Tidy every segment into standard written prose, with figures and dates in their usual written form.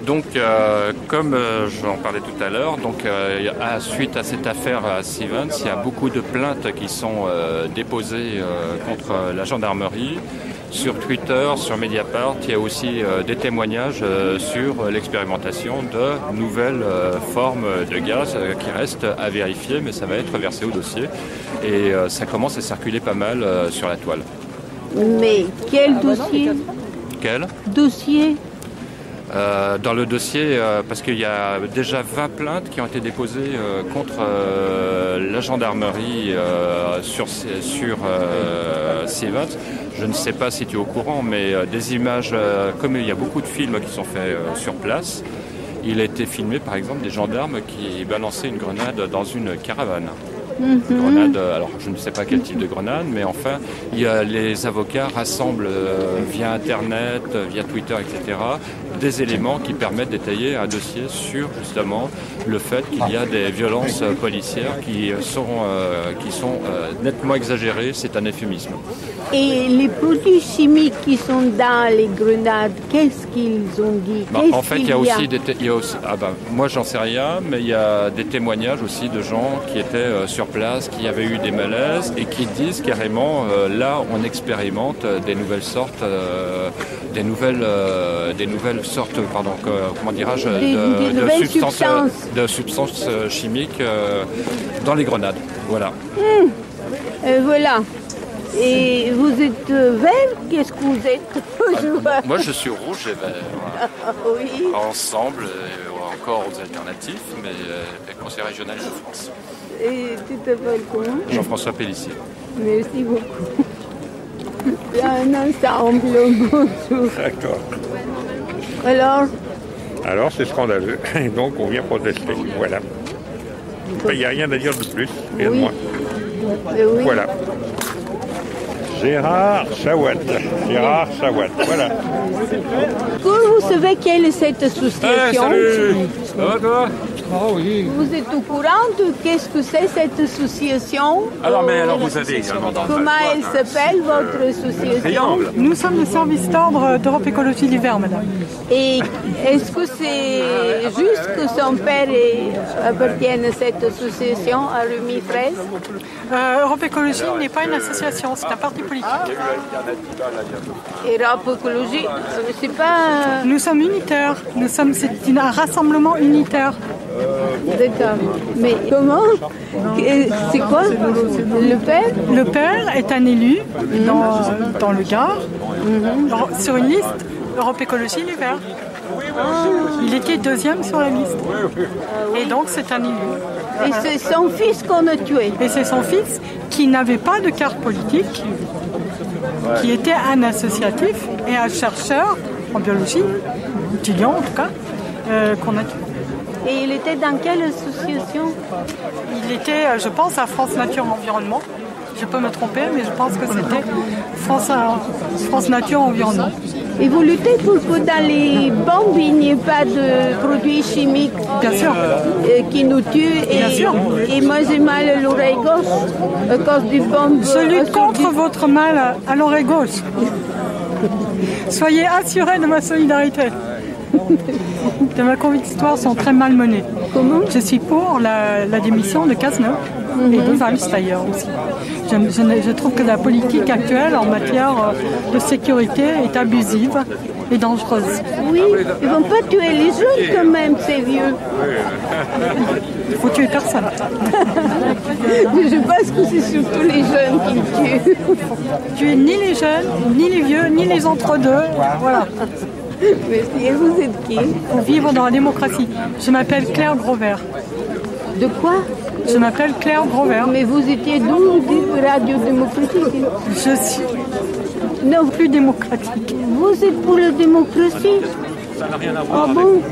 Donc, comme j'en parlais tout à l'heure, suite à cette affaire à Stevens, il y a beaucoup de plaintes qui sont déposées contre la gendarmerie. Sur Twitter, sur Mediapart, il y a aussi des témoignages sur l'expérimentation de nouvelles formes de gaz qui restent à vérifier, mais ça va être versé au dossier. Et ça commence à circuler pas mal sur la toile. Mais quel dossier? Quel dossier? Dans le dossier, parce qu'il y a déjà 20 plaintes qui ont été déposées contre la gendarmerie sur Stevens. Je ne sais pas si tu es au courant, mais des images, comme il y a beaucoup de films qui sont faits sur place, il a été filmé par exemple des gendarmes qui balançaient une grenade dans une caravane. Grenade, alors je ne sais pas quel type de grenade, mais enfin, les avocats rassemblent via Internet, via Twitter, etc., des éléments qui permettent d'étayer un dossier sur justement le fait qu'il y a des violences policières qui sont nettement exagérées, c'est un euphémisme. Et les produits chimiques qui sont dans les grenades, qu'est-ce qu'ils ont dit? En fait, il y a aussi moi j'en sais rien, mais il y a des témoignages aussi de gens qui étaient sur place, qui avaient eu des malaises et qui disent carrément, là on expérimente des nouvelles sortes, de substances chimiques dans les grenades. Voilà. Voilà. Et vous êtes vert? Qu'est-ce que vous êtes? Moi je suis rouge et vert. Oui. Ensemble, encore aux alternatives, mais conseil régional de France. Et tu t'appelles comment? Jean-François Pellissier. Merci beaucoup. Il y a un ensemble, bonjour. D'accord. Alors, c'est scandaleux. Et donc, on vient protester. Voilà. Il n'y a rien à dire de plus, rien de moins. Oui. Voilà. Gérard Chawat, voilà. Vous savez quelle est cette association? Salut. Ça va toi? Oh oui. Vous êtes au courant de qu'est-ce que c'est cette association? Alors vous avez également dans Comment elle s'appelle, votre association? Nous sommes le service d'ordre d'Europe Écologie l'hiver, madame. Et est-ce que c'est juste que son père appartienne à cette association, à Remy Fraisse? Europe Écologie n'est pas une association, c'est un parti politique. Europe Écologie, c'est pas... Nous sommes unitaires, c'est un rassemblement unitaire. D'accord. Mais comment? C'est quoi? Le père? Le père est un élu dans le Gard, sur une liste Europe Écologie Les Verts. Il était deuxième sur la liste. Et donc c'est un élu. Et c'est son fils qu'on a tué. Et c'est son fils qui n'avait pas de carte politique, qui était un associatif et un chercheur en biologie, étudiant en tout cas, qu'on a tué. Et il était dans quelle association? Il était, je pense, à France Nature Environnement. Je peux me tromper, mais je pense que c'était France Nature Environnement. Et vous luttez pour que dans les bombes, il n'y ait pas de produits chimiques qui nous tuent. Bien sûr. Et moi, j'ai mal à l'oreille gauche à cause des bombes. Je lutte contre votre mal à l'oreille gauche. Soyez assurés de ma solidarité. De ma convictoire sont très malmenées. Comment? Je suis pour la démission de Cazeneuve et de Valls d'ailleurs aussi. Je trouve que la politique actuelle en matière de sécurité est abusive et dangereuse. Oui, ils ne vont pas tuer les jeunes quand même, ces vieux. Il faut tuer personne. Je pense que c'est surtout les jeunes qui tuent. Tuer ni les jeunes, ni les vieux, ni les entre-deux. Voilà. Merci. Et vous êtes qui? Pour vivre dans la démocratie. Je m'appelle Claire Grovert. De quoi? Je m'appelle Claire Grovert. Mais vous étiez d'où? Radio démocratique? Je suis non plus démocratique. Vous êtes pour la démocratie? Ça n'a rien à voir avec vous,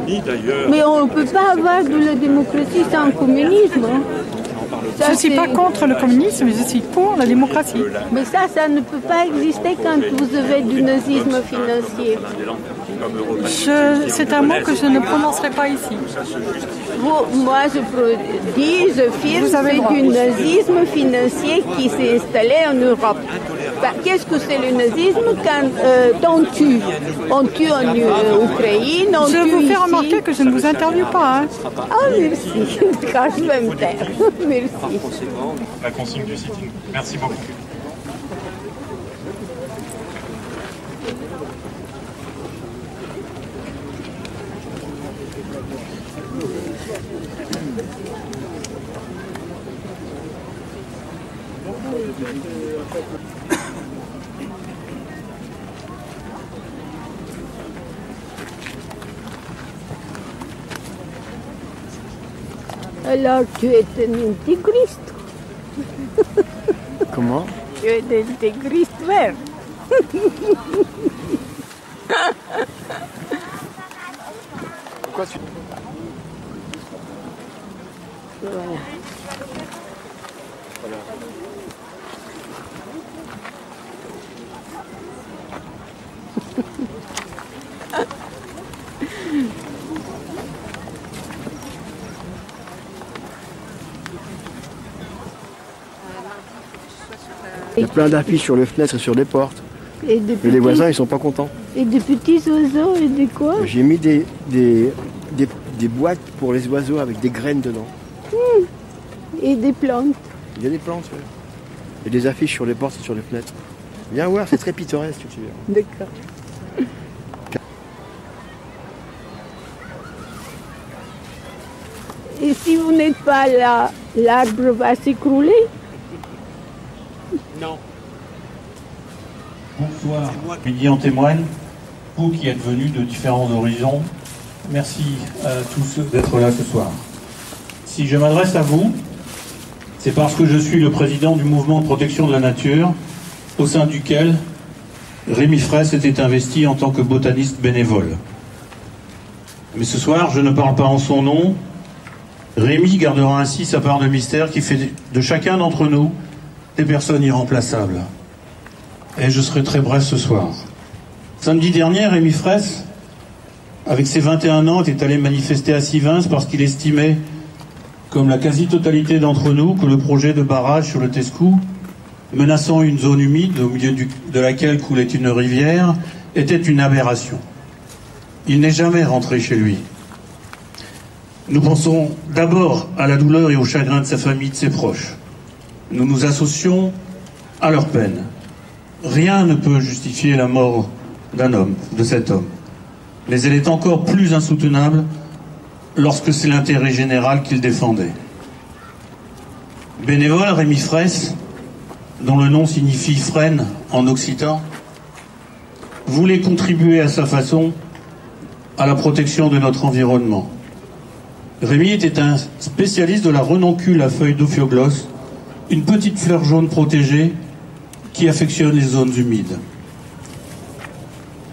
ni d'ailleurs. Mais on ne peut pas avoir de la démocratie sans communisme. Hein? Je ne suis pas contre le communisme, je suis pour la démocratie. Mais ça ne peut pas exister quand vous avez du nazisme financier. C'est un mot que je ne prononcerai pas ici. Moi, je firme c'est du nazisme financier qui s'est installé en Europe. Qu'est-ce que c'est le nazisme quand on tue? On tue en Ukraine, on tue Je vous fais ici. remarquer que je ne vous interviewe pas. Hein. Ah, merci. D'accord, je vais me taire. Merci. La consigne du sitting. Merci beaucoup. Alors, tu es un intégriste. Comment? Tu es un intégriste vert. Pourquoi tu... Voilà. Il y a plein d'affiches sur les fenêtres et sur les portes. Et Mais les voisins, ils sont pas contents. Et de petits oiseaux et de quoi? J'ai mis des boîtes pour les oiseaux avec des graines dedans. Et des plantes. Il y a des plantes, ouais. Et des affiches sur les portes et sur les fenêtres. Viens voir, c'est très pittoresque. Tu vois. D'accord. Et si vous n'êtes pas là, l'arbre va s'écrouler? Non. Bonsoir. Midi en témoigne. Vous qui êtes venus de différents horizons, merci à tous d'être là ce soir. Si je m'adresse à vous, c'est parce que je suis le président du mouvement de protection de la nature, au sein duquel Rémi Fraisse était investi en tant que botaniste bénévole. Mais ce soir, je ne parle pas en son nom. Rémi gardera ainsi sa part de mystère qui fait de chacun d'entre nous des personnes irremplaçables. Et je serai très bref ce soir. Samedi dernier, Rémi Fraisse, avec ses 21 ans, était allé manifester à Sivens parce qu'il estimait, comme la quasi-totalité d'entre nous, que le projet de barrage sur le Tescou, menaçant une zone humide au milieu de laquelle coulait une rivière, était une aberration. Il n'est jamais rentré chez lui. Nous pensons d'abord à la douleur et au chagrin de sa famille, de ses proches. Nous nous associons à leur peine. Rien ne peut justifier la mort d'un homme, de cet homme. Mais elle est encore plus insoutenable lorsque c'est l'intérêt général qu'il défendait. Bénévole, Rémi Fraisse, dont le nom signifie frêne en occitan, voulait contribuer à sa façon à la protection de notre environnement. Rémi était un spécialiste de la renoncule à feuilles d'ophioglosse, une petite fleur jaune protégée qui affectionne les zones humides.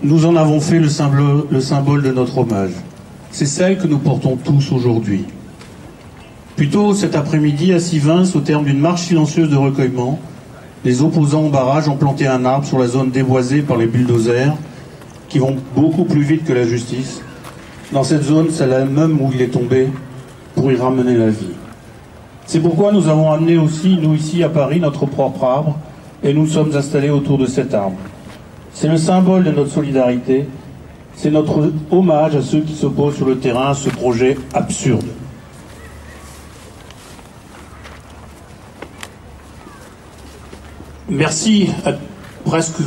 Nous en avons fait le symbole de notre hommage. C'est celle que nous portons tous aujourd'hui. Plus tôt cet après-midi, à Sivens, au terme d'une marche silencieuse de recueillement, les opposants au barrage ont planté un arbre sur la zone déboisée par les bulldozers, qui vont beaucoup plus vite que la justice. Dans cette zone, c'est la même où il est tombé pour y ramener la vie. C'est pourquoi nous avons amené aussi, nous ici à Paris, notre propre arbre, et nous sommes installés autour de cet arbre. C'est le symbole de notre solidarité, c'est notre hommage à ceux qui s'opposent sur le terrain à ce projet absurde. Merci à presque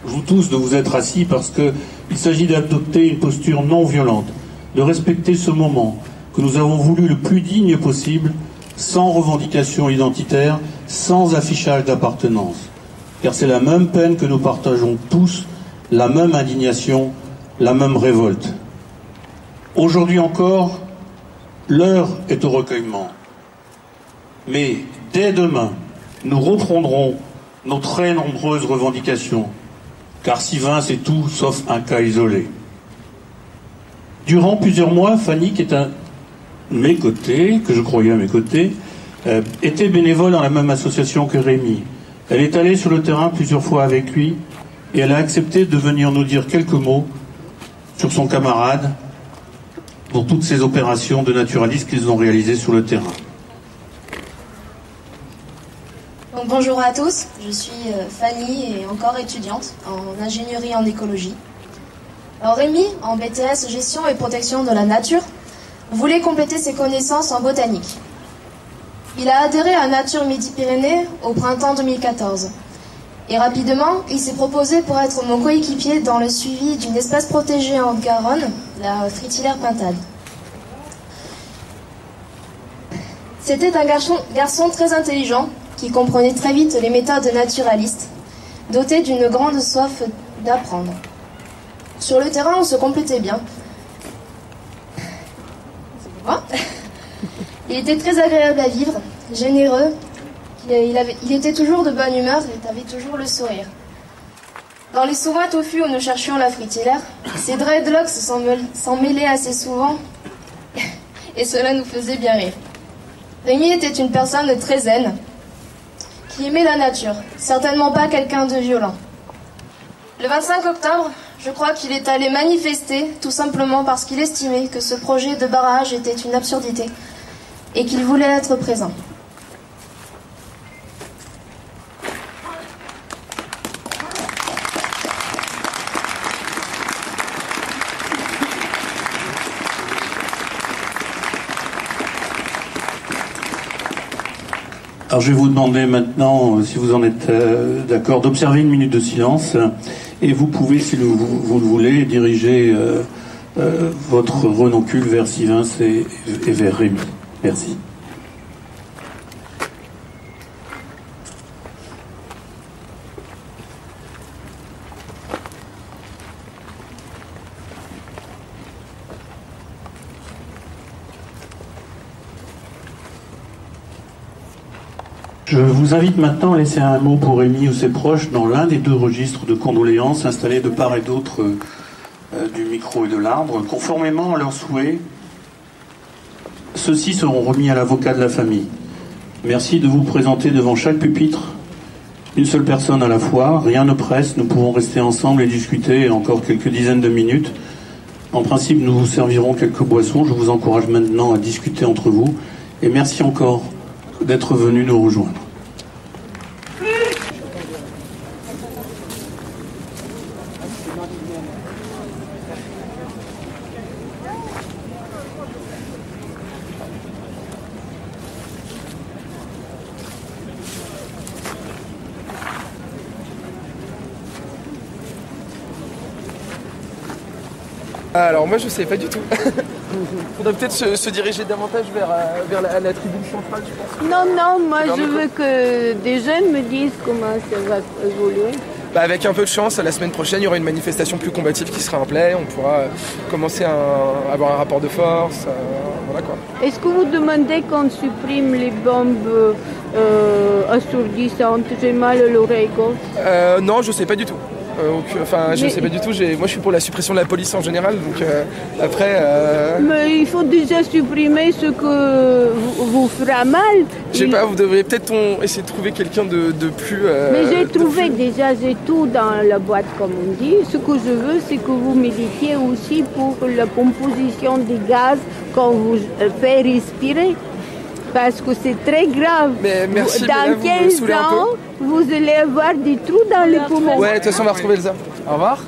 vous tous de vous être assis parce qu'il s'agit d'adopter une posture non violente, de respecter ce moment que nous avons voulu le plus digne possible, sans revendication identitaire, sans affichage d'appartenance. Car c'est la même peine que nous partageons tous, la même indignation, la même révolte. Aujourd'hui encore, l'heure est au recueillement. Mais dès demain, nous reprendrons nos très nombreuses revendications, car Sivens est tout sauf un cas isolé. Durant plusieurs mois, Fanny, qui est à mes côtés, que je croyais à mes côtés, était bénévole dans la même association que Rémi. Elle est allée sur le terrain plusieurs fois avec lui et elle a accepté de venir nous dire quelques mots sur son camarade pour toutes ces opérations de naturalisme qu'ils ont réalisées sur le terrain. Donc, bonjour à tous, je suis Fanny et encore étudiante en ingénierie en écologie. Alors Rémi, en BTS gestion et protection de la nature, voulait compléter ses connaissances en botanique. Il a adhéré à Nature Midi-Pyrénées au printemps 2014. Et rapidement, il s'est proposé pour être mon coéquipier dans le suivi d'une espèce protégée en Garonne, la fritillaire pintade. C'était un garçon très intelligent qui comprenait très vite les méthodes naturalistes, doté d'une grande soif d'apprendre. Sur le terrain, on se complétait bien. Il était très agréable à vivre, généreux, il était toujours de bonne humeur et avait toujours le sourire. Dans les souverains tofu où nous cherchions la fritillaire, ses dreadlocks s'en mêlaient assez souvent et cela nous faisait bien rire. Rémi était une personne très zen, qui aimait la nature, certainement pas quelqu'un de violent. Le 25 octobre, je crois qu'il est allé manifester, tout simplement parce qu'il estimait que ce projet de barrage était une absurdité et qu'il voulait être présent. Alors je vais vous demander maintenant, si vous en êtes d'accord, d'observer une minute de silence et vous pouvez, si vous le voulez, diriger votre renoncule vers Sivins et vers Rémi. Merci. Je vous invite maintenant à laisser un mot pour Rémi ou ses proches dans l'un des deux registres de condoléances installés de part et d'autre du micro et de l'arbre. Conformément à leurs souhaits, ceux-ci seront remis à l'avocat de la famille. Merci de vous présenter devant chaque pupitre, une seule personne à la fois. Rien ne presse, nous pouvons rester ensemble et discuter encore quelques dizaines de minutes. En principe, nous vous servirons quelques boissons. Je vous encourage maintenant à discuter entre vous. Et merci encore d'être venu nous rejoindre. Alors moi je sais pas du tout. Faudrait peut-être se diriger davantage vers la tribune centrale, je pense. Non, moi je veux que des jeunes me disent comment ça va évoluer. Bah, avec un peu de chance, la semaine prochaine, il y aura une manifestation plus combative qui sera en play. On pourra commencer à avoir un rapport de force. Voilà quoi. Est-ce que vous demandez qu'on supprime les bombes assourdissantes? J'ai mal à l'oreille gauche. Non, je sais pas du tout. Je sais pas du tout. Moi, je suis pour la suppression de la police en général. Donc après. Mais il faut déjà supprimer ce que vous fera mal. Je sais pas. Vous devriez peut-être essayer de trouver quelqu'un de plus. Mais j'ai trouvé déjà, j'ai tout dans la boîte, comme on dit. Ce que je veux, c'est que vous méditiez aussi pour la composition des gaz qu'on vous fait respirer. Parce que c'est très grave. Mais merci, dans 15 ans, vous allez avoir des trous dans les poumons. Ouais, de toute façon, on va retrouver Elsa. Au revoir.